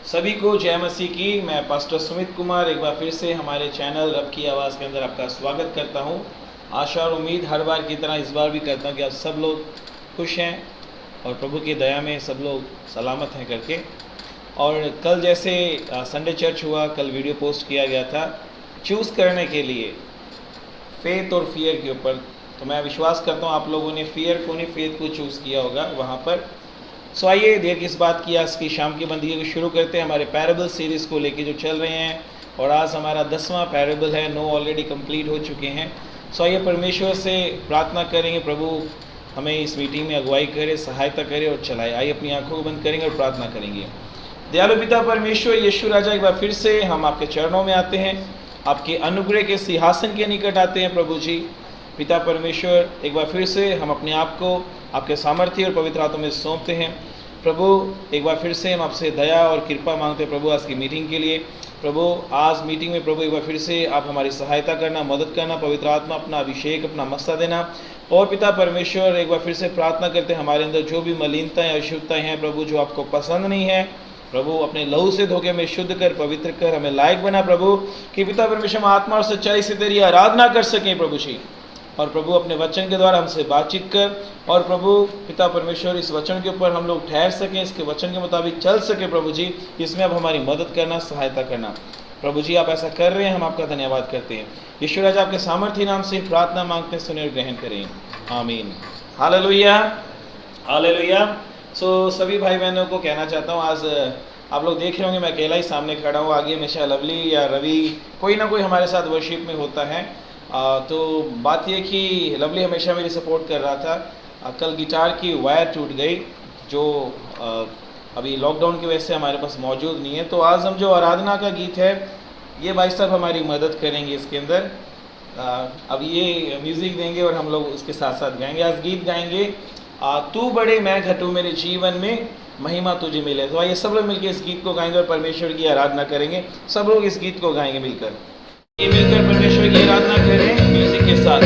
सभी को जय मसीह की। मैं पास्टर सुमित कुमार एक बार फिर से हमारे चैनल रब की आवाज़ के अंदर आपका स्वागत करता हूं। आशा और उम्मीद हर बार की तरह इस बार भी करता हूं कि आप सब लोग खुश हैं और प्रभु की दया में सब लोग सलामत हैं करके। और कल जैसे संडे चर्च हुआ, कल वीडियो पोस्ट किया गया था चूज़ करने के लिए फेथ और फियर के ऊपर। तो मैं विश्वास करता हूँ आप लोगों ने फियर को नहीं फेथ को चूज़ किया होगा वहाँ पर। सो आइए देर किस बात की, आज की शाम की बंदगी को शुरू करते हैं हमारे पैराबल सीरीज़ को लेके जो चल रहे हैं। और आज हमारा 10वां पैराबल है, 9 ऑलरेडी कंप्लीट हो चुके हैं। सो आइए परमेश्वर से प्रार्थना करेंगे, प्रभु हमें इस मीटिंग में अगुवाई करे, सहायता करे और चलाए। आइए अपनी आंखों को बंद करेंगे और प्रार्थना करेंगे। दयालु पिता परमेश्वर यीशु राजा, एक बार फिर से हम आपके चरणों में आते हैं, आपके अनुग्रह के सिंहासन के निकट आते हैं प्रभु जी। पिता परमेश्वर, एक बार फिर से हम अपने आप को आपके सामर्थ्य और पवित्र हाथों में सौंपते हैं प्रभु। एक बार फिर से हम आपसे दया और कृपा मांगते हैं प्रभु आज की मीटिंग के लिए। प्रभु आज मीटिंग में प्रभु एक बार फिर से आप हमारी सहायता करना, मदद करना, पवित्र आत्मा अपना अभिषेक, अपना मस्सा देना। और पिता परमेश्वर एक बार फिर से प्रार्थना करते हैं हमारे अंदर जो भी मलिनताएं, अशुद्धताएं हैं प्रभु, जो आपको पसंद नहीं है प्रभु, अपने लहू से धोके में शुद्ध कर, पवित्र कर, हमें लायक बना प्रभु कि पिता परमेश्वर हम आत्मा और सच्चाई से तेरी आराधना कर सकें प्रभु जी। और प्रभु अपने वचन के द्वारा हमसे बातचीत कर, और प्रभु पिता परमेश्वर इस वचन के ऊपर हम लोग ठहर सकें, इसके वचन के मुताबिक चल सके प्रभु जी। इसमें अब हमारी मदद करना, सहायता करना प्रभु जी। आप ऐसा कर रहे हैं, हम आपका धन्यवाद करते हैं। यीशु राजा आपके सामर्थ्य नाम से प्रार्थना मांगते हैं, सुने और ग्रहण करें, आमीन। Hallelujah, hallelujah. सो सभी भाई बहनों को कहना चाहता हूँ, आज आप लोग देख रहे होंगे मैं अकेला ही सामने खड़ा हूँ, आगे हमेशा लवली या रवि कोई ना कोई हमारे साथ वर्शिप में होता है। तो बात यह कि लवली हमेशा मेरी सपोर्ट कर रहा था। कल गिटार की वायर टूट गई जो अभी लॉकडाउन की वजह से हमारे पास मौजूद नहीं है। तो आज हम जो आराधना का गीत है ये भाई साहब हमारी मदद करेंगे इसके अंदर। अब ये म्यूज़िक देंगे और हम लोग उसके साथ साथ गाएंगे। आज गीत गाएंगे तू बढ़े मैं घटूं मेरे जीवन में, महिमा तुझे मिले। तो आइए सब लोग मिलकर इस गीत को गाएंगे और परमेश्वर की आराधना करेंगे। सब लोग इस गीत को गाएंगे मिलकर, ये मिलकर परमेश्वर की आराधना करें म्यूजिक के साथ।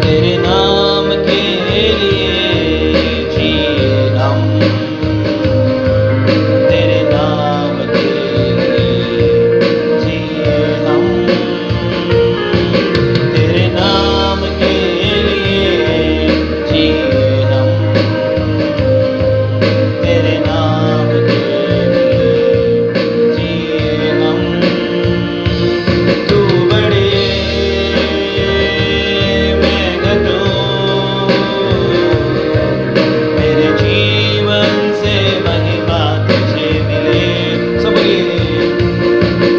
तेरे नाम के लिए जिए हम, तेरे नाम के लिए जिए हम, तेरे नाम के लिए जिए हम, तेरे नाम के लिए जिए हम। तू बड़े मैं घटूं, मेरे जीवन से महिमा तुझे मिले। सब बोलिए,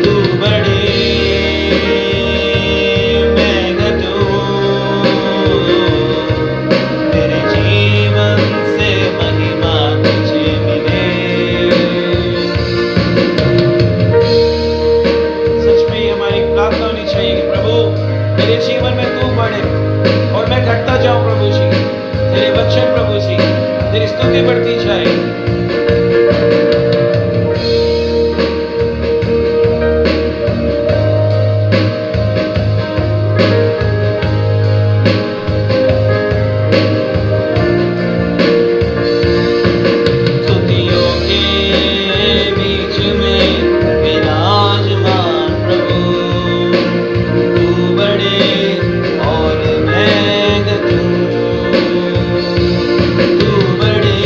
तू बड़े मैं घटूं, मेरे जीवन से महिमा तुझे मिले। सच में ये हमारी प्रार्थना होनी चाहिए कि प्रभु मेरे जीवन में तू बढ़े और मैं घटता जाऊं प्रभु जी। तेरे वचन प्रभु जी, तेरी स्तुति बढ़ती जाए। स्तुतियों के बीच में विराजमान प्रभु, तू बड़े और मैं घटूं, तू बड़े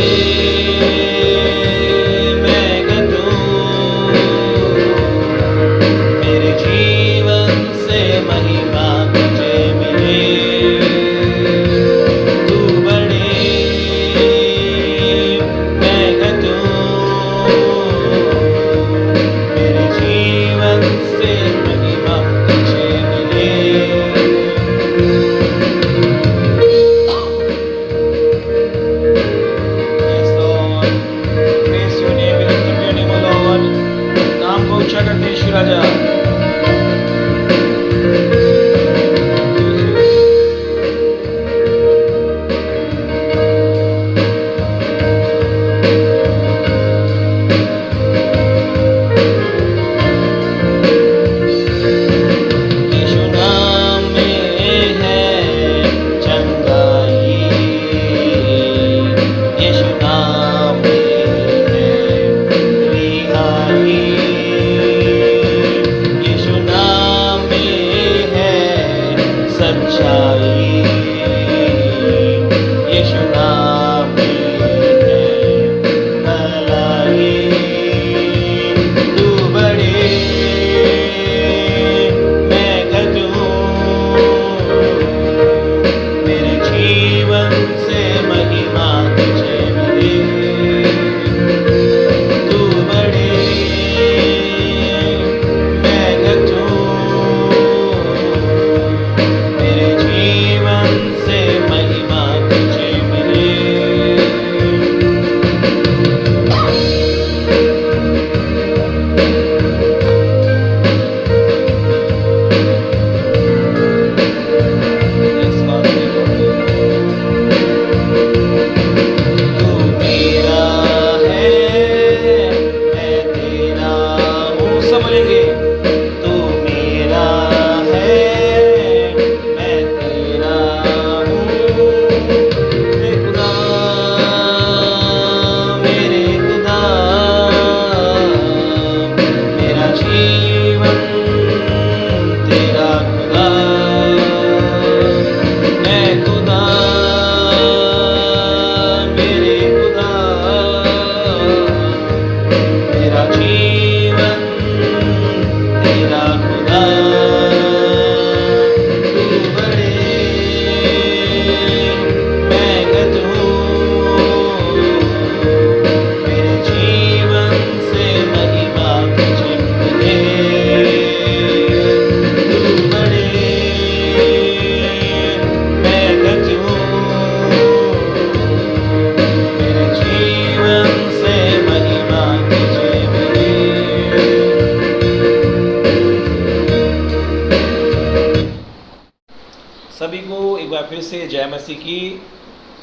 से जय मसीह की।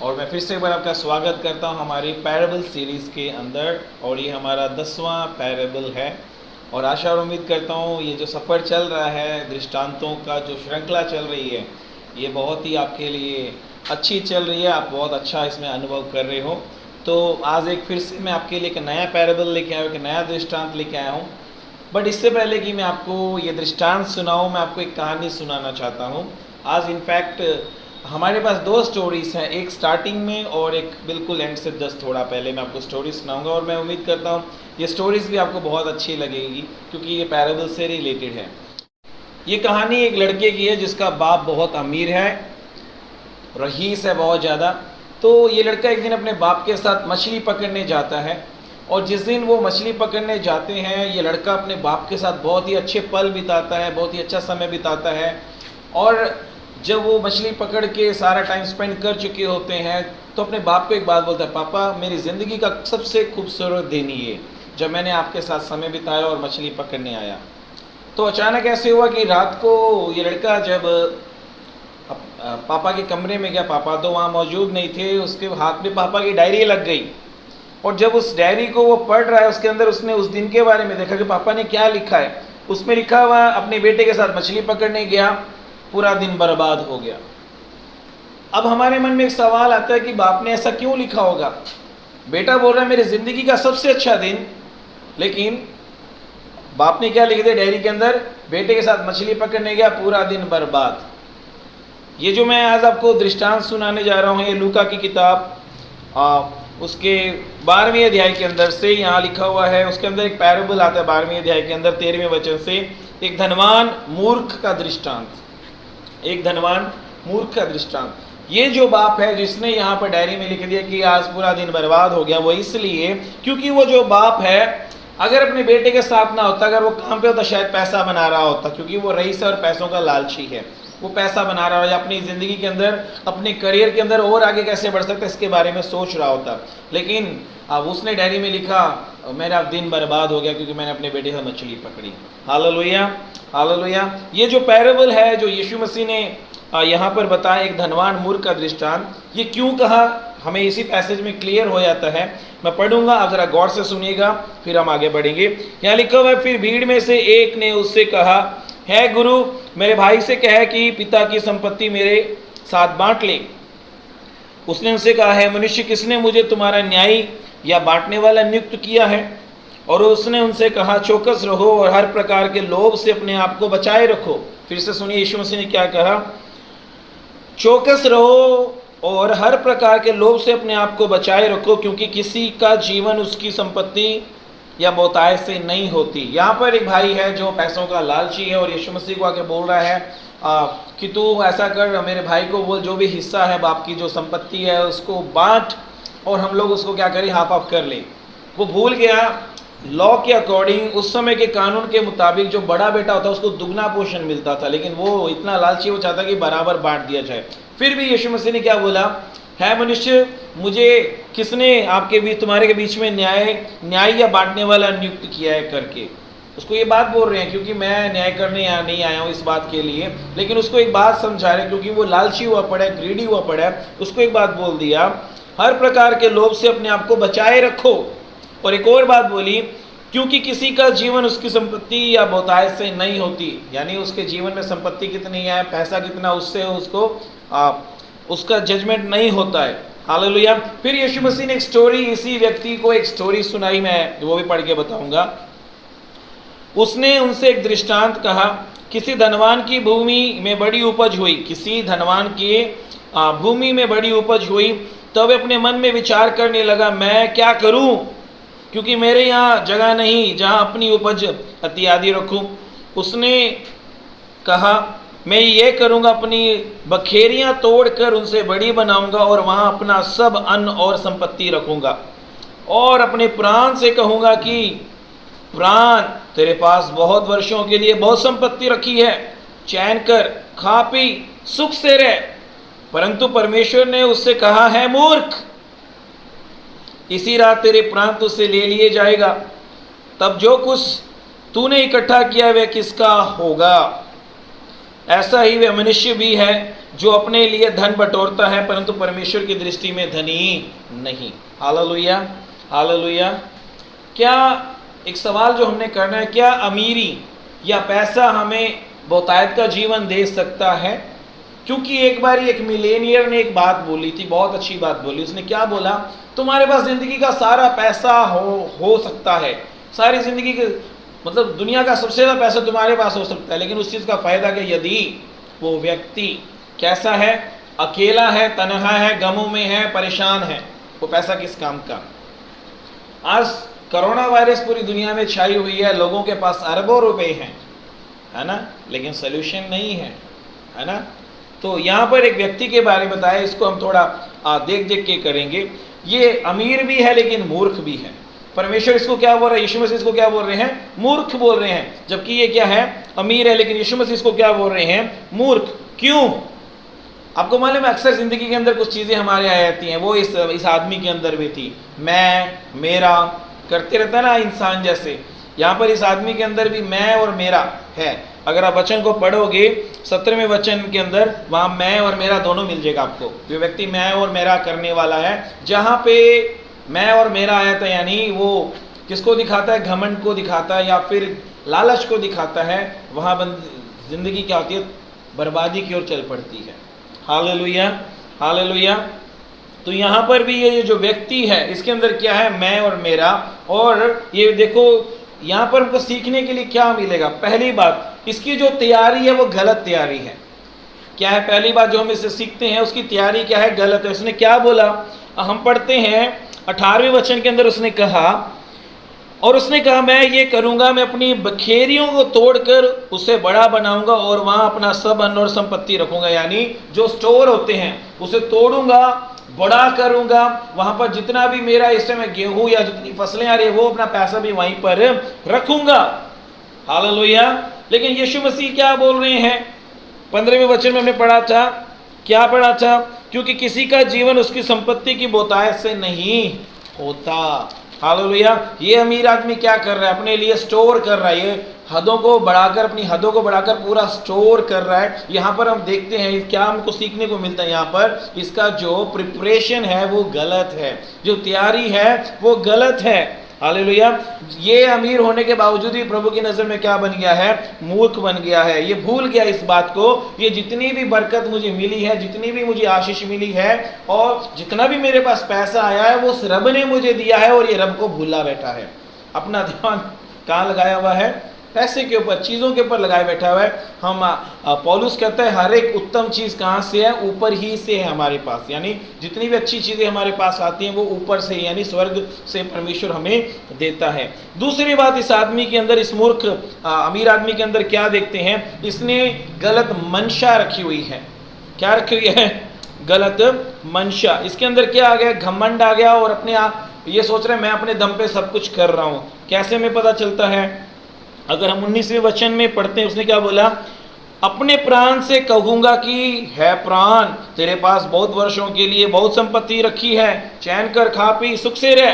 और मैं फिर से एक बार आपका स्वागत करता हूं हमारी पैराबल सीरीज़ के अंदर, और ये हमारा 10वां पैराबल है। और आशा और उम्मीद करता हूं ये जो सफ़र चल रहा है, दृष्टांतों का जो श्रृंखला चल रही है, ये बहुत ही आपके लिए अच्छी चल रही है, आप बहुत अच्छा इसमें अनुभव कर रहे हो। तो आज एक फिर से मैं आपके लिए एक नया पैराबल लेके आया हूँ, एक नया दृष्टांत लेके आया हूँ। बट इससे पहले कि मैं आपको ये दृष्टांत सुनाऊँ, मैं आपको एक कहानी सुनाना चाहता हूँ। आज इनफैक्ट हमारे पास 2 स्टोरीज़ हैं, एक स्टार्टिंग में और एक बिल्कुल एंड से जस्ट थोड़ा पहले मैं आपको स्टोरी सुनाऊंगा। और मैं उम्मीद करता हूँ ये स्टोरीज़ भी आपको बहुत अच्छी लगेगी, क्योंकि ये पैराबल से रिलेटेड है। ये कहानी एक लड़के की है जिसका बाप बहुत अमीर है, रईस है बहुत ज़्यादा। तो ये लड़का एक दिन अपने बाप के साथ मछली पकड़ने जाता है, और जिस दिन वो मछली पकड़ने जाते हैं, ये लड़का अपने बाप के साथ बहुत ही अच्छे पल बिताता है, बहुत ही अच्छा समय बिताता है। और जब वो मछली पकड़ के सारा टाइम स्पेंड कर चुके होते हैं, तो अपने बाप को एक बात बोलता है, पापा मेरी ज़िंदगी का सबसे खूबसूरत दिन ये जब मैंने आपके साथ समय बिताया और मछली पकड़ने आया। तो अचानक ऐसे हुआ कि रात को ये लड़का जब पापा के कमरे में गया, पापा तो वहाँ मौजूद नहीं थे, उसके हाथ में पापा की डायरी लग गई। और जब उस डायरी को वो पढ़ रहा है, उसके अंदर उसने उस दिन के बारे में देखा कि पापा ने क्या लिखा है। उसमें लिखा हुआ, अपने बेटे के साथ मछली पकड़ने गया, पूरा दिन बर्बाद हो गया। अब हमारे मन में एक सवाल आता है कि बाप ने ऐसा क्यों लिखा होगा। बेटा बोल रहा है मेरी ज़िंदगी का सबसे अच्छा दिन, लेकिन बाप ने क्या लिख दिया डायरी के अंदर, बेटे के साथ मछली पकड़ने गया, पूरा दिन बर्बाद। ये जो मैं आज आपको दृष्टांत सुनाने जा रहा हूँ, ये लूका की किताब उसके 12वें अध्याय के अंदर से यहाँ लिखा हुआ है। उसके अंदर एक पैराबल आता है 12वें अध्याय के अंदर 13वें वचन से, एक धनवान मूर्ख का दृष्टांत। एक धनवान मूर्ख का दृष्टांत। ये जो बाप है जिसने यहाँ पर डायरी में लिख दिया कि आज पूरा दिन बर्बाद हो गया, वो इसलिए क्योंकि वो जो बाप है अगर अपने बेटे के साथ ना होता, अगर वो काम पे होता, शायद पैसा बना रहा होता, क्योंकि वो रईस और पैसों का लालची है। वो पैसा बना रहा है, अपनी ज़िंदगी के अंदर, अपने करियर के अंदर और आगे कैसे बढ़ सकता है इसके बारे में सोच रहा होता। लेकिन अब उसने डायरी में लिखा मेरा दिन बर्बाद हो गया क्योंकि मैंने अपने बेटे से मछली पकड़ी। Hallelujah, hallelujah. ये जो पैराबल है जो यीशु मसीह ने यहाँ पर बताया, एक धनवान मूर्ख का दृष्टांत, ये क्यों कहा हमें इसी पैसेज में क्लियर हो जाता है। मैं पढ़ूंगा, आप जरा गौर से सुनिएगा, फिर हम आगे बढ़ेंगे। यहाँ लिखा हुआ है, फिर भीड़ में से एक ने उससे कहा, है गुरु, मेरे भाई से कह कि पिता की संपत्ति मेरे साथ बांट ले। उसने उनसे कहा, है मनुष्य, किसने मुझे तुम्हारा न्यायी या बांटने वाला नियुक्त किया है? और उसने उनसे कहा, चौकस रहो और हर प्रकार के लोभ से अपने आप को बचाए रखो। फिर से सुनिए यीशु मसीह ने क्या कहा, चौकस रहो और हर प्रकार के लोभ से अपने आप को बचाए रखो, क्योंकि किसी का जीवन उसकी संपत्ति या बहुतायत से नहीं होती। यहाँ पर एक भाई है जो पैसों का लालची है, और यीशु मसीह को आके बोल रहा है कि तू ऐसा कर, मेरे भाई को बोल, जो भी हिस्सा है बाप की जो संपत्ति है उसको बांट, और हम लोग उसको क्या करें, हाफ ऑफ कर लें। वो भूल गया लॉ के अकॉर्डिंग, उस समय के कानून के मुताबिक जो बड़ा बेटा होता उसको दुगना पोर्शन मिलता था, लेकिन वो इतना लालची, वो चाहता कि बराबर बांट दिया जाए। फिर भी यीशु मसीह ने क्या बोला, है मनुष्य, मुझे किसने आपके बीच, तुम्हारे के बीच में न्याय या बांटने वाला नियुक्त किया है करके। उसको ये बात बोल रहे हैं क्योंकि मैं न्याय करने यहाँ नहीं आया हूँ इस बात के लिए, लेकिन उसको एक बात समझा रहे हैं क्योंकि वो लालची हुआ पड़ा है, ग्रीडी हुआ पड़ा है। उसको एक बात बोल दिया, हर प्रकार के लोभ से अपने आप को बचाए रखो। और एक और बात बोली, क्योंकि किसी का जीवन उसकी संपत्ति या बहुतायत से नहीं होती, यानी उसके जीवन में संपत्ति कितनी है, पैसा कितना, उससे उसको उसका जजमेंट नहीं होता है। हालेलुया। फिर यीशु मसीह ने एक स्टोरी, इसी व्यक्ति को एक स्टोरी सुनाई, मैं वो भी पढ़ के बताऊंगा। उसने उनसे एक दृष्टांत कहा, किसी धनवान की भूमि में बड़ी उपज हुई, किसी धनवान की भूमि में बड़ी उपज हुई, तब अपने मन में विचार करने लगा, मैं क्या करूं, क्योंकि मेरे यहाँ जगह नहीं जहाँ अपनी उपज इत्यादि रखूं। उसने कहा, मैं ये करूँगा, अपनी बखेरियाँ तोड़कर उनसे बड़ी बनाऊंगा और वहाँ अपना सब अन्न और संपत्ति रखूँगा, और अपने प्राण से कहूँगा कि प्राण, तेरे पास बहुत वर्षों के लिए बहुत संपत्ति रखी है, चैन कर, खा पी, सुख से रह। परंतु परमेश्वर ने उससे कहा, है मूर्ख, इसी रात तेरे प्राण तुझसे ले लिए जाएगा, तब जो कुछ तूने इकट्ठा किया वह किसका होगा? ऐसा ही वह मनुष्य भी है जो अपने लिए धन बटोरता है परंतु परमेश्वर की दृष्टि में धनी नहीं। Hallelujah, hallelujah. क्या एक सवाल जो हमने करना है, क्या अमीरी या पैसा हमें बहुतायत का जीवन दे सकता है? क्योंकि एक बार एक मिलेनियर ने एक बात बोली थी, बहुत अच्छी बात बोली। उसने क्या बोला, तुम्हारे पास जिंदगी का सारा पैसा हो सकता है, सारी जिंदगी के मतलब दुनिया का सबसे ज़्यादा पैसा तुम्हारे पास हो सकता है, लेकिन उस चीज़ का फायदा क्या यदि वो व्यक्ति कैसा है, अकेला है, तन्हा है, गमों में है, परेशान है, वो पैसा किस काम का? आज कोरोना वायरस पूरी दुनिया में छाई हुई है, लोगों के पास अरबों रुपए हैं, है ना, लेकिन सोल्यूशन नहीं है ना। तो यहाँ पर एक व्यक्ति के बारे में बताया, इसको हम थोड़ा देख देख के करेंगे। ये अमीर भी है लेकिन मूर्ख भी है। परमेश्वर इसको क्या बोल रहे हैं, यीशु मसीह इसको क्या बोल रहे हैं, मूर्ख बोल रहे हैं। जबकि ये क्या है, अमीर है, लेकिन यीशु मसीह इसको क्या बोल रहे हैं, मूर्ख। क्यों? आपको मालूम है अक्सर जिंदगी के अंदर कुछ चीज़ें हमारे आ जाती हैं, वो इस आदमी के अंदर भी थी, मैं मेरा करते रहता है ना इंसान जैसे। यहाँ पर इस आदमी के अंदर भी मैं और मेरा है। अगर आप वचन को पढ़ोगे 17वें वचन के अंदर, वहाँ मैं और मेरा दोनों मिल जाएगा आपको। जो व्यक्ति मैं और मेरा करने वाला है, जहाँ पे मैं और मेरा आया था, यानी वो किसको दिखाता है, घमंड को दिखाता है या फिर लालच को दिखाता है, वहाँ जिंदगी क्या होती है, बर्बादी की ओर चल पड़ती है। Hallelujah, hallelujah. तो यहाँ पर भी ये जो व्यक्ति है इसके अंदर क्या है, मैं और मेरा। और ये देखो यहाँ पर हमको सीखने के लिए क्या मिलेगा। पहली बात, इसकी जो तैयारी है वो गलत तैयारी है। क्या है पहली बात जो हम इससे सीखते हैं, उसकी तैयारी क्या है, गलत है। उसने क्या बोला, हम पढ़ते हैं 18वें वचन के अंदर, उसने कहा, और उसने कहा मैं ये करूँगा, मैं अपनी बखेरियों को तोड़कर उसे बड़ा बनाऊंगा और वहाँ अपना सब अन्न और संपत्ति रखूँगा। यानी जो स्टोर होते हैं उसे तोड़ूंगा, बड़ा करूँगा, वहाँ पर जितना भी मेरा इस समय गेहूँ या जितनी फसलें आ रही है वो अपना पैसा भी वहीं पर रखूँगा। हालेलुया। लेकिन यीशु मसीह क्या बोल रहे हैं, 15वें वचन में हमने पढ़ा था, क्या पढ़ा था, क्योंकि किसी का जीवन उसकी संपत्ति की बहुतायत से नहीं होता। हालेलुया। ये अमीर आदमी क्या कर रहा है, अपने लिए स्टोर कर रहा है, ये हदों को बढ़ाकर, अपनी हदों को बढ़ाकर पूरा स्टोर कर रहा है। यहाँ पर हम देखते हैं क्या हमको सीखने को मिलता है, यहाँ पर इसका जो प्रिपरेशन है वो गलत है, जो तैयारी है वो गलत है। हालेलुया। ये अमीर होने के बावजूद भी प्रभु की नज़र में क्या बन गया है, मूर्ख बन गया है। ये भूल गया इस बात को, ये जितनी भी बरकत मुझे मिली है, जितनी भी मुझे आशीष मिली है और जितना भी मेरे पास पैसा आया है, वो रब ने मुझे दिया है, और ये रब को भूला बैठा है। अपना ध्यान कहाँ लगाया हुआ है, पैसे के ऊपर, चीज़ों के ऊपर लगाए बैठा हुआ है। हम पौलुस कहता है हर एक उत्तम चीज़ कहाँ से है, ऊपर ही से है हमारे पास। यानी जितनी भी अच्छी चीज़ें हमारे पास आती हैं वो ऊपर से, यानी स्वर्ग से परमेश्वर हमें देता है। दूसरी बात, इस आदमी के अंदर, इस मूर्ख अमीर आदमी के अंदर क्या देखते हैं, इसने गलत मंशा रखी हुई है। क्या रखी हुई है, गलत मंशा। इसके अंदर क्या आ गया, घमंड आ गया, और अपने आप ये सोच रहे हैं मैं अपने दम पे सब कुछ कर रहा हूँ। कैसे में पता चलता है, अगर हम 19वें वचन में पढ़ते हैं, उसने क्या बोला, अपने प्राण से कहूँगा कि है प्राण, तेरे पास बहुत वर्षों के लिए बहुत संपत्ति रखी है, चैन कर, खा पी, सुख से रह।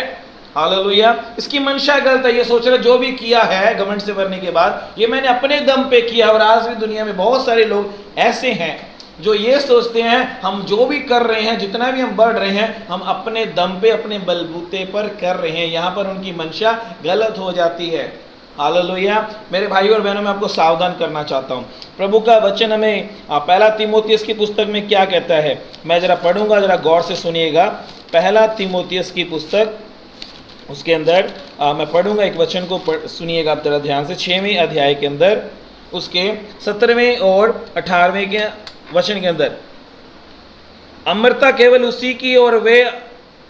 हालेलुया। इसकी मंशा गलत है। ये सोच रहे जो भी किया है घमंड से भरने के बाद, ये मैंने अपने दम पे किया। और आज भी दुनिया में बहुत सारे लोग ऐसे हैं जो ये सोचते हैं हम जो भी कर रहे हैं, जितना भी हम बढ़ रहे हैं, हम अपने दम पे, अपने बलबूते पर कर रहे हैं। यहाँ पर उनकी मंशा गलत हो जाती है। हालेलुया। मेरे भाई और बहनों, मैं आपको सावधान करना चाहता हूँ। प्रभु का वचन हमें पहला तीमुथियुस की पुस्तक में क्या कहता है, मैं जरा पढ़ूंगा, जरा गौर से सुनिएगा। पहला तीमुथियुस की पुस्तक, उसके अंदर मैं पढ़ूंगा एक वचन को, सुनिएगा आप जरा ध्यान से। 6वें अध्याय के अंदर उसके 17वें और 18वें के वचन के अंदर, अमरता केवल उसी की और वे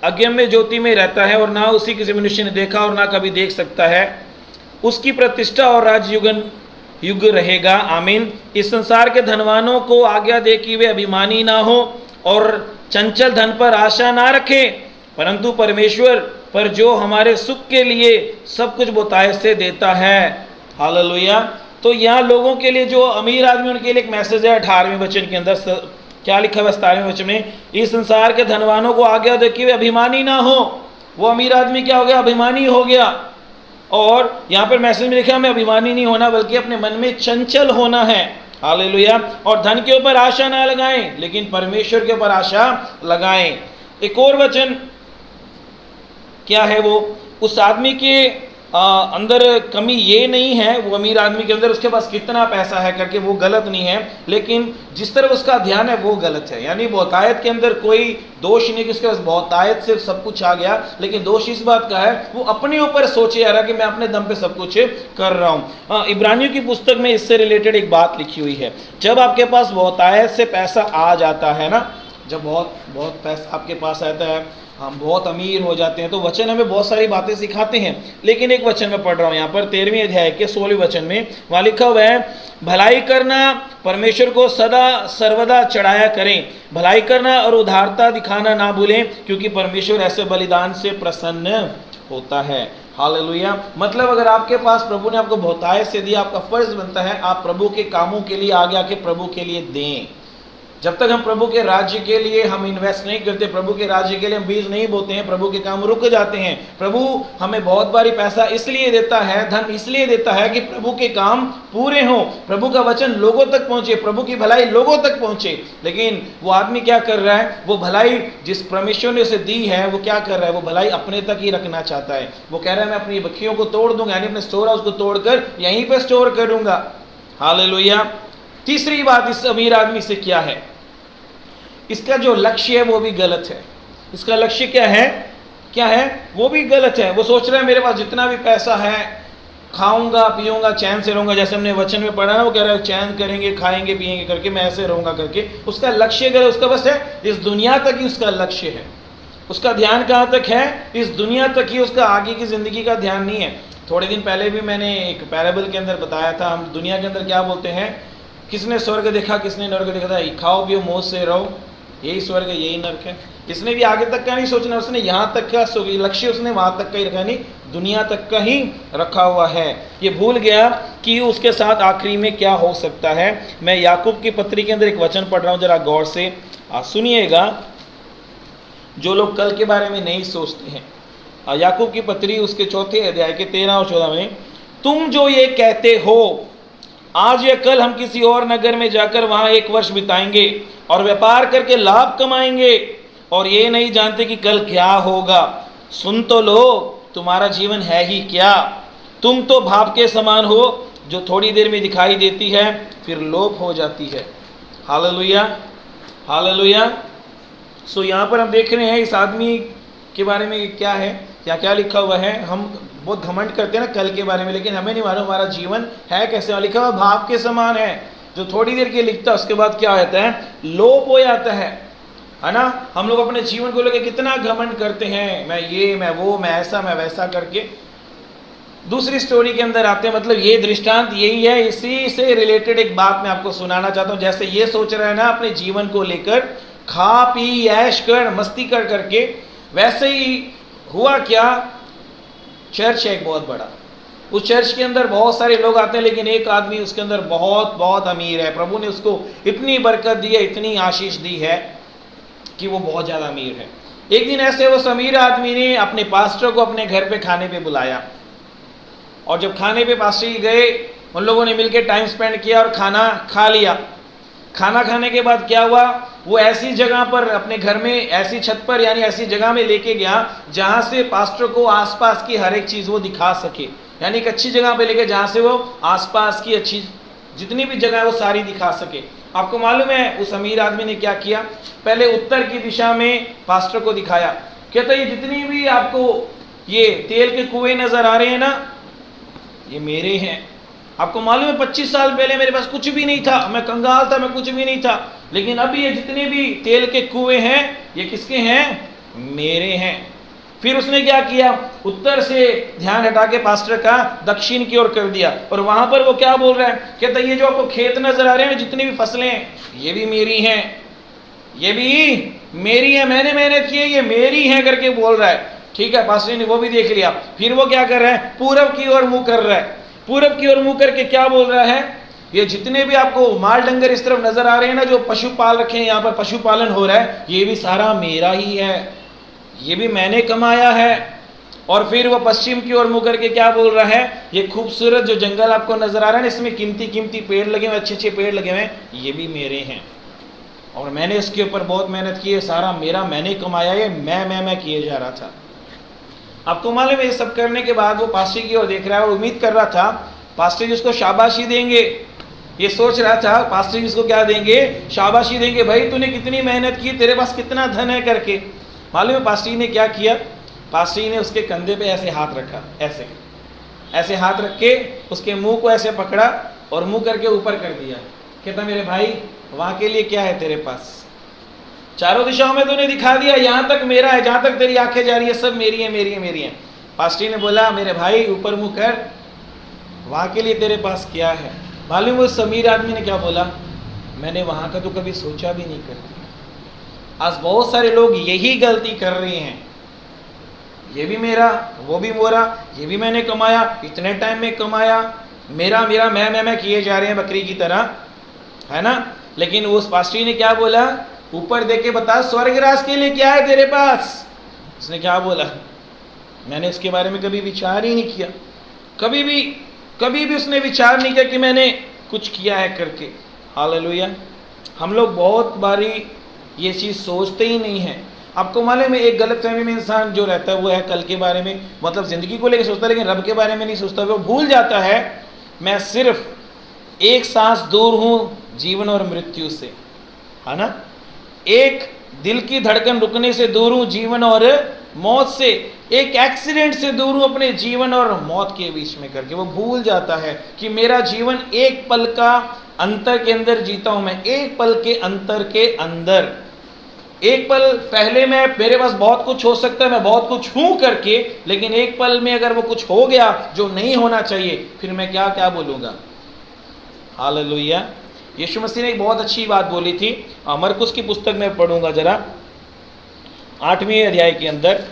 अगम्य ज्योति में रहता है, और ना उसी किसी मनुष्य ने देखा और ना कभी देख सकता है। उसकी प्रतिष्ठा और राज युगन युग रहेगा। आमीन। इस संसार के धनवानों को आज्ञा दे कि वे अभिमानी ना हो और चंचल धन पर आशा ना रखें, परंतु परमेश्वर पर जो हमारे सुख के लिए सब कुछ बहुतायत से देता है। हालेलुया। तो यहाँ लोगों के लिए, जो अमीर आदमी, उनके लिए एक मैसेज है 18वें वचन के अंदर। क्या लिखा हुआ 17वें वचन में, इस संसार के धनवानों को आज्ञा दे कि वे अभिमानी ना हो। वो अमीर आदमी क्या हो गया, अभिमानी हो गया। और यहाँ पर मैसेज में लिखा हमें अभिमानी नहीं होना, बल्कि अपने मन में चंचल होना है। हालेलुया। और धन के ऊपर आशा ना लगाएं, लेकिन परमेश्वर के ऊपर आशा लगाएं। एक और वचन क्या है, वो उस आदमी के अंदर कमी ये नहीं है, वो अमीर आदमी के अंदर उसके पास कितना पैसा है करके वो गलत नहीं है, लेकिन जिस तरफ उसका ध्यान है वो गलत है। यानी बहुतायत के अंदर कोई दोष नहीं कि उसके पास बहुतायत से सब कुछ आ गया, लेकिन दोष इस बात का है वो अपने ऊपर सोचे आ रहा कि मैं अपने दम पे सब कुछ कर रहा हूँ। इब्रानियों की पुस्तक में इससे रिलेटेड एक बात लिखी हुई है, जब आपके पास बहुतायत से पैसा आ जाता है ना, जब बहुत बहुत पैसा आपके पास आता है, हम बहुत अमीर हो जाते हैं, तो वचन हमें बहुत सारी बातें सिखाते हैं। लेकिन एक वचन में पढ़ रहा हूँ यहाँ पर 13वें अध्याय के 16वें वचन में, वहाँ लिखा हुआ है, भलाई करना परमेश्वर को सदा सर्वदा चढ़ाया करें, भलाई करना और उदारता दिखाना ना भूलें, क्योंकि परमेश्वर ऐसे बलिदान से प्रसन्न होता है। हालेलुया। मतलब अगर आपके पास प्रभु ने आपको बहुतायत से दिया, आपका फर्ज बनता है आप प्रभु के कामों के लिए आगे आके प्रभु के लिए दें। जब तक हम प्रभु के राज्य के लिए हम इन्वेस्ट नहीं करते, प्रभु के राज्य के लिए हम बीज नहीं बोते हैं, प्रभु के काम रुक जाते हैं। प्रभु हमें बहुत बारी पैसा इसलिए देता है, धन इसलिए देता है कि प्रभु के काम पूरे हों, प्रभु का वचन लोगों तक पहुंचे, प्रभु की भलाई लोगों तक पहुंचे। लेकिन वो आदमी क्या कर रहा है, वो भलाई जिस परमेश्वर ने उसे दी है वो क्या कर रहा है, वो भलाई अपने तक ही रखना चाहता है। वो कह रहा है मैं अपनी बखियों को तोड़ दूंगा, यानी अपने स्टोर हाउस को तोड़कर यहीं पर स्टोर करूंगा। हालेलुया। तीसरी बात इस अमीर आदमी से क्या है, इसका जो लक्ष्य है वो भी गलत है। इसका लक्ष्य क्या है वो भी गलत है। वो सोच रहा है मेरे पास जितना भी पैसा है खाऊंगा पीऊंगा चैन से रहूंगा, जैसे हमने वचन में पढ़ा ना, वो कह रहा है चैन करेंगे खाएंगे पिएंगे करके मैं ऐसे रहूंगा करके। उसका लक्ष्य गलत, उसका बस है इस दुनिया तक ही उसका लक्ष्य है, उसका ध्यान कहाँ तक है, इस दुनिया तक ही, उसका आगे की जिंदगी का ध्यान नहीं है। थोड़े दिन पहले भी मैंने एक पैराबल के अंदर बताया था, हम दुनिया के अंदर क्या बोलते हैं, किसने स्वर्ग देखा किसने नरक देखा था, खाओ पियो मौज से रहो, यही स्वर्ग है यही नरक है। इसने भी आगे तक का नहीं सोचना, उसने यहाँ तक का लक्ष्य उसने वहाँ तक का ही रखा, नहीं दुनिया तक का ही रखा हुआ है। ये भूल गया कि उसके साथ आखिरी में क्या हो सकता है। मैं याकूब की पत्री के अंदर एक वचन पढ़ रहा हूँ, जरा गौर से सुनिएगा, जो लोग कल के बारे में नहीं सोचते हैं। याकूब की पत्री उसके 4 अध्याय के 13 और 14 में, तुम जो ये कहते हो आज या कल हम किसी और नगर में जाकर वहां 1 वर्ष बिताएंगे और व्यापार करके लाभ कमाएंगे और ये नहीं जानते कि कल क्या होगा। सुन तो लो, तुम्हारा जीवन है ही क्या, तुम तो भाप के समान हो जो थोड़ी देर में दिखाई देती है फिर लोप हो जाती है। Hallelujah hallelujah. सो यहाँ पर हम देख रहे हैं इस आदमी के बारे में क्या है, क्या क्या लिखा हुआ है। हम बहुत घमंड करते हैं ना कल के बारे में, लेकिन हमें नहीं मालूम हमारा जीवन है कैसे। लिखा हुआ भाप के समान है जो थोड़ी देर के लिखता है उसके बाद क्या होता है, लोप हो जाता है ना। हम लोग अपने जीवन को लेकर कितना घमंड करते हैं, मैं ये मैं वो मैं ऐसा मैं वैसा करके। दूसरी स्टोरी के अंदर आते हैं, मतलब ये दृष्टांत यही है, इसी से रिलेटेड एक बात मैं आपको सुनाना चाहता हूँ। जैसे ये सोच रहे हैं ना अपने जीवन को लेकर, खा पी ऐश कर मस्ती कर करके, वैसे ही हुआ क्या, चर्च है एक बहुत बड़ा, उस चर्च के अंदर बहुत सारे लोग आते हैं, लेकिन एक आदमी उसके अंदर बहुत बहुत अमीर है। प्रभु ने उसको इतनी बरकत दी है, इतनी आशीष दी है कि वो बहुत ज़्यादा अमीर है। एक दिन ऐसे उस अमीर आदमी ने अपने पास्टर को अपने घर पे खाने पे बुलाया, और जब खाने पे पास्टर जी गए, उन लोगों ने मिलकर टाइम स्पेंड किया और खाना खा लिया। खाना खाने के बाद क्या हुआ, वो ऐसी जगह पर अपने घर में ऐसी छत पर यानी ऐसी जगह में लेके गया जहाँ से पास्टर को आसपास की हर एक चीज़ वो दिखा सके, यानी एक अच्छी जगह पे लेके जहाँ से वो आसपास की अच्छी जितनी भी जगह है वो सारी दिखा सके। आपको मालूम है उस अमीर आदमी ने क्या किया, पहले उत्तर की दिशा में पास्टर को दिखाया, कहता ये जितनी भी आपको ये तेल के कुएं नजर आ रहे हैं ना, ये मेरे हैं। आपको मालूम है 25 साल पहले मेरे पास कुछ भी नहीं था, मैं कंगाल था, मैं कुछ भी नहीं था, लेकिन अभी ये जितने भी तेल के कुएं हैं ये किसके हैं, मेरे हैं। फिर उसने क्या किया, उत्तर से ध्यान हटा के पास्टर का दक्षिण की ओर कर दिया, और वहां पर वो क्या बोल रहा है, कहता ये जो आपको खेत नजर आ रहे हैं, जितनी भी फसलें हैं ये भी मेरी हैं, ये भी मेरी है, मैंने मेहनत की है, ये मेरी है करके बोल रहा है। ठीक है, पास्टर ने वो भी देख लिया। फिर वो क्या कर रहा है, पूरब की ओर मुंह कर रहा है। पूरब की ओर मुंह करके क्या बोल रहा है, ये जितने भी आपको माल डंगर इस तरफ नजर आ रहे हैं ना, जो पशु पाल रखे हैं, यहाँ पर पशुपालन हो रहा है, ये भी सारा मेरा ही है, ये भी मैंने कमाया है, और फिर वो पश्चिम की ओर मुँह करके क्या बोल रहा है, ये खूबसूरत जो जंगल आपको नजर आ रहा है ना, इसमें कीमती कीमती पेड़ लगे हुए, अच्छे अच्छे पेड़ लगे हुए हैं, ये भी मेरे हैं और मैंने इसके ऊपर बहुत मेहनत की है, सारा मेरा, मैंने कमाया है, मैं किए जा रहा था। आपको मालूम है ये सब करने के बाद वो पास्टर की ओर देख रहा है और उम्मीद कर रहा था पास्टर जी उसको शाबाशी देंगे। ये सोच रहा था पास्टर जी उसको क्या देंगे, शाबाशी देंगे, भाई तूने कितनी मेहनत की, तेरे पास कितना धन है करके। मालूम है पास्टर जी ने क्या किया, पास्टर जी ने उसके कंधे पे ऐसे हाथ रखा, ऐसे ऐसे हाथ रख के उसके मुंह को ऐसे पकड़ा और मुंह करके ऊपर कर दिया। कहता मेरे भाई वहाँ के लिए क्या है तेरे पास, चारों दिशाओं में तूने दिखा दिया, यहाँ तक मेरा है, जहाँ तक तेरी आंखें जा रही है सब मेरी है, मेरी है, मेरी है। पास्टर जी ने बोला मेरे भाई ऊपर मुँह कर, वहाँ के लिए तेरे पास क्या है। मालूम उस अमीर आदमी ने क्या बोला, मैंने वहाँ का तो कभी सोचा भी नहीं करती। आज बहुत सारे लोग यही गलती कर रहे हैं, ये भी मेरा, वो भी मोरा, ये भी मैंने कमाया, इतने टाइम में कमाया, मेरा मेरा मैं किए जा रहे हैं बकरी की तरह, है ना। लेकिन उस पास्टर ने क्या बोला, ऊपर देख के बता स्वर्गराज के लिए क्या है तेरे पास। उसने क्या बोला, मैंने उसके बारे में कभी विचार ही नहीं किया, कभी भी उसने विचार नहीं किया कि मैंने कुछ किया है करके। हालेलुया। हम लोग बहुत बारी ये चीज़ सोचते ही नहीं हैं। आपको मालूम है एक गलतफहमी में इंसान जो रहता है वो है कल के बारे में, मतलब ज़िंदगी को लेकर सोचता है लेकिन रब के बारे में नहीं सोचता। वो भूल जाता है मैं सिर्फ एक सांस दूर हूँ जीवन और मृत्यु से, है ना। एक दिल की धड़कन रुकने से दूर हूँ जीवन और मौत से, एक एक्सीडेंट से दूर हूँ अपने जीवन और मौत के बीच में करके। वो भूल जाता है कि मेरा जीवन एक पल का अंतर के अंदर जीता हूँ मैं, एक पल के अंतर के अंदर। एक पल पहले मैं, मेरे पास बहुत कुछ हो सकता है, मैं बहुत कुछ हूँ करके, लेकिन एक पल में अगर वो कुछ हो गया जो नहीं होना चाहिए, फिर मैं क्या क्या बोलूँगा। हालेलुया। यीशु मसीह ने एक बहुत अच्छी बात बोली थी, मरकुस की पुस्तक में पढ़ूंगा जरा, 8वें अध्याय के अंदर,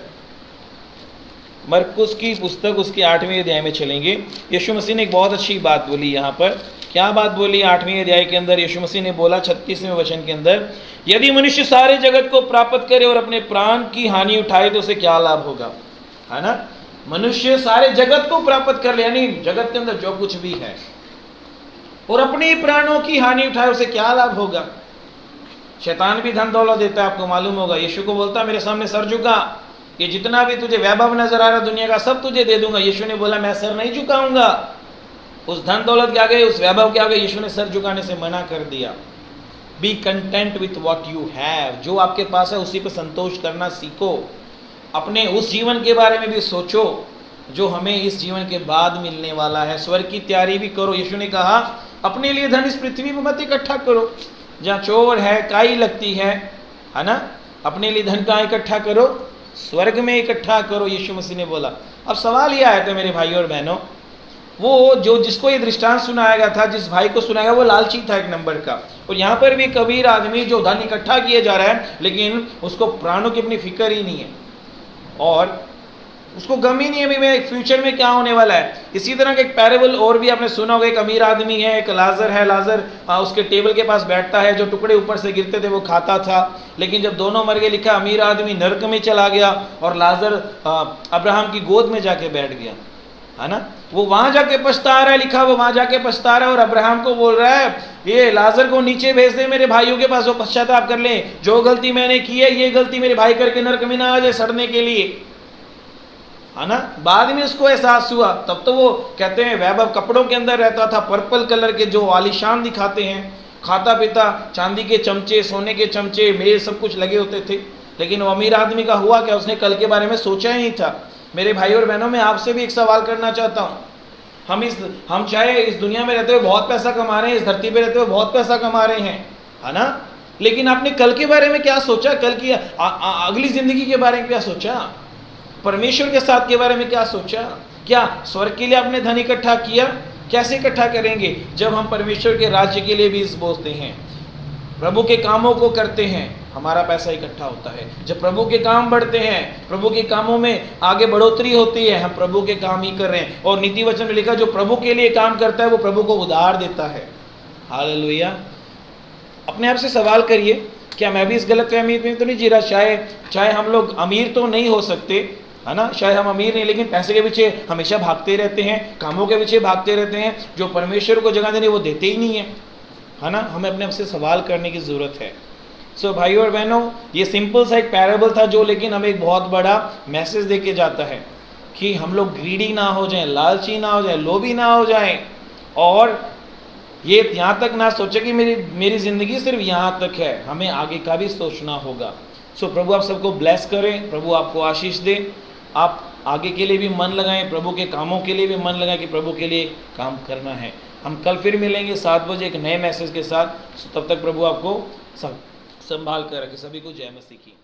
मरकुस की पुस्तक उसके 8वें अध्याय में चलेंगे। यीशु मसीह ने एक बहुत अच्छी बात बोली यहाँ पर। क्या बात बोली 8वें अध्याय के अंदर, यीशु मसीह ने बोला 36वें वचन के अंदर, यदि मनुष्य सारे जगत को प्राप्त करे और अपने प्राण की हानि उठाए तो उसे क्या लाभ होगा, है ना। मनुष्य सारे जगत को प्राप्त कर ले, यानी जगत के अंदर जो कुछ भी है, और अपने प्राणों की हानि उठाए उसे क्या लाभ होगा। शैतान भी धन दौलत देता है, आपको मालूम होगा। यीशु को बोलता मेरे सामने सर झुका, ये जितना भी तुझे वैभव नजर आ रहा दुनिया का सब तुझे दे दूंगा। यीशु ने बोला मैं सर नहीं झुकाऊंगा। उस धन दौलत के आगे, उस वैभव के आगे यीशु ने सर झुकाने से मना कर दिया। B content with what you have, जो आपके पास है उसी पर संतोष करना सीखो। अपने उस जीवन के बारे में भी सोचो जो हमें इस जीवन के बाद मिलने वाला है। स्वर्ग की तैयारी भी करो। यीशु ने कहा अपने लिए धन इस पृथ्वी पर मत इकट्ठा करो, जहाँ चोर है काई लगती है ना। अपने लिए धन कहाँ इकट्ठा करो, स्वर्ग में इकट्ठा करो, यीशु मसीह ने बोला। अब सवाल यह आया था मेरे भाइयों और बहनों, वो जो जिसको ये दृष्टांत सुनाया गया था, जिस भाई को सुनाया गया, वो लालची था एक नंबर का। और यहाँ पर भी कबीर आदमी जो धन इकट्ठा किए जा रहा है, लेकिन उसको प्राणों की अपनी फिक्र ही नहीं है और उसको गम ही नहीं है भी मैं फ्यूचर में क्या होने वाला है। इसी तरह का एक पैरेबल और भी आपने सुना होगा। एक अमीर आदमी है, एक लाजर है। लाजर उसके टेबल के पास बैठता है, जो टुकड़े ऊपर से गिरते थे वो खाता था। लेकिन जब दोनों मर गए, लिखा अमीर आदमी नरक में चला गया और लाजर अब्राहम की गोद में जाके बैठ गया, है ना। वो वहां जाके पछता रहा है, लिखा वो वहां जाके पछता रहा है और अब्राहम को बोल रहा है ये लाजर को नीचे भेज दे मेरे भाइयों के पास, वो पश्चाताप कर ले, जो गलती मैंने की है ये गलती मेरे भाई करके नरक में ना आ जाए सड़ने के लिए, है ना। बाद में उसको एहसास हुआ, तब तो वो कहते हैं वैभव कपड़ों के अंदर रहता था, पर्पल कलर के जो आलीशान दिखाते हैं, खाता पीता, चांदी के चमचे, सोने के चमचे, मेज सब कुछ लगे होते थे। लेकिन वो अमीर आदमी का हुआ क्या, उसने कल के बारे में सोचा ही नहीं था। मेरे भाइयों और बहनों, मैं आपसे भी एक सवाल करना चाहता हूँ। हम चाहे इस दुनिया में रहते हुए बहुत पैसा कमा रहे हैं, इस धरती पे रहते हुए बहुत पैसा कमा रहे हैं, है ना। लेकिन आपने कल के बारे में क्या सोचा, कल की अगली जिंदगी के बारे में क्या सोचा, परमेश्वर के साथ के बारे में क्या सोचा। क्या स्वर्ग के लिए आपने धन इकट्ठा किया? कैसे इकट्ठा करेंगे? जब हम परमेश्वर के राज्य के लिए बीज बोते हैं, प्रभु के कामों को करते हैं, हमारा पैसा इकट्ठा होता है। जब प्रभु के काम बढ़ते हैं, प्रभु के कामों में आगे बढ़ोतरी होती है, हम प्रभु के काम ही कर रहे हैं। और नीति वचन में लिखा जो प्रभु के लिए काम करता है वो प्रभु को उधार देता है। हालेलुया। अपने आप से सवाल करिए, क्या मैं भी इस गलतफहमी में तो नहीं जी रहा? चाहे हम लोग अमीर तो नहीं हो सकते, है ना। शायद हम अमीर नहीं, लेकिन पैसे के पीछे हमेशा भागते रहते हैं, कामों के पीछे भागते रहते हैं, जो परमेश्वर को जगह देने वो देते ही नहीं है ना। हमें अपने आप से सवाल करने की ज़रूरत है। सो भाइयों और बहनों, ये सिंपल सा एक पैराबल था जो लेकिन हमें एक बहुत बड़ा मैसेज दे के जाता है कि हम लोग ग्रीडी ना हो जाएं, लालची ना हो जाएं, लोभी ना हो जाएं, और ये यहाँ तक ना सोचे कि मेरी ज़िंदगी सिर्फ यहाँ तक है, हमें आगे का भी सोचना होगा। सो प्रभु आप सबको ब्लेस करें, प्रभु आपको आशीष दे, आप आगे के लिए भी मन लगाएं, प्रभु के कामों के लिए भी मन लगाएं कि प्रभु के लिए काम करना है। हम कल फिर मिलेंगे 7 बजे एक नए मैसेज के साथ। तब तक प्रभु आपको संभाल कर रखे। सभी को जय मसीह की।